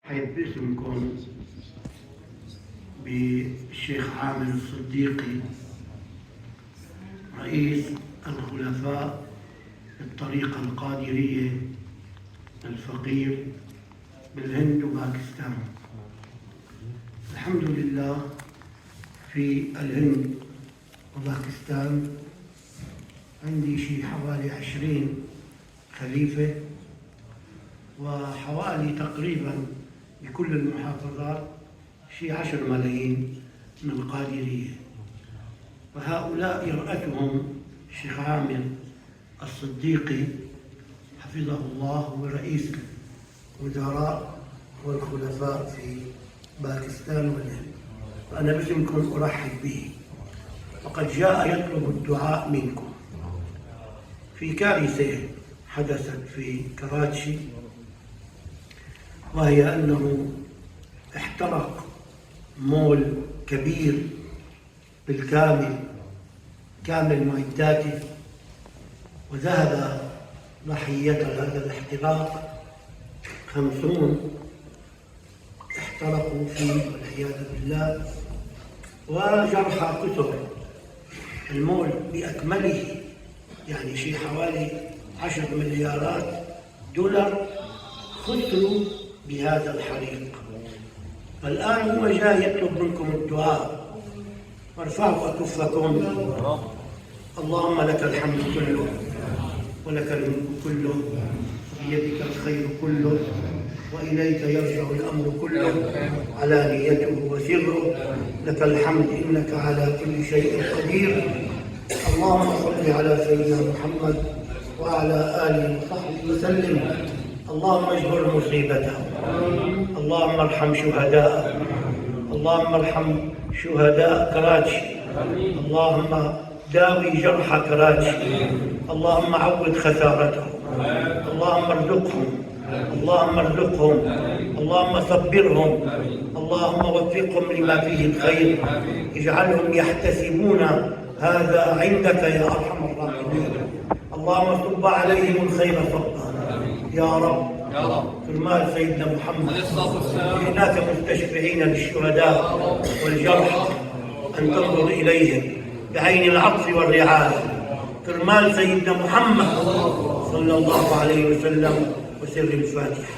حيث باسمكم بالشيخ عامر الصديقي رئيس الخلفاء الطريقة القادرية الفقير بالهند وباكستان. الحمد لله في الهند وباكستان عندي شيء حوالي 20 خليفة، وحوالي تقريبا بكل المحافظات شيء 10 ملايين من القادرية، وهؤلاء يرأسهم الشيخ عامر الصديقي حفظه الله، هو رئيس الوزراء والخلفاء في باكستان والهند، وأنا باسمكم أرحب به. وقد جاء يطلب الدعاء منكم في كارثة حدثت في كراتشي، وهي أنه احترق مول كبير بالكامل، كامل معداته، وذهب ضحية هذا الاحتراق 50 احترقوا فيه والعياذ بالله، وجرحى كثر. المول بأكمله يعني شيء حوالي 10 مليارات دولار خسروا بهذا الحريق. فالآن هو جاي يطلب منكم الدعاء، وارفعوا أكفكم. اللهم لك الحمد كله ولك الملك كله بيدك الخير كله وإليك يرجع الأمر كله علانيته وسره، لك الحمد إنك على كل شيء قدير. اللهم صل على سيدنا محمد وعلى آله وصحبه وسلم. اللهم اجبر مصيبتهم، اللهم ارحم شهداءهم، اللهم ارحم شهداء كراتشي، اللهم داوي جرح كراتشي، اللهم عوض خسارتهم، اللهم ارزقهم، اللهم ارزقهم، اللهم صبرهم، اللهم وفقهم لما فيه الخير، اجعلهم يحتسبون هذا عندك يا ارحم الراحمين. اللهم صب عليهم الخير صبا يا رب. كرمال سيدنا محمد هناك مستشفعين للشهداء والجرحى ان تنظر اليهم بعين العطف والرعايه، كرمال سيدنا محمد صلى الله عليه وسلم، وسر الفاتحه.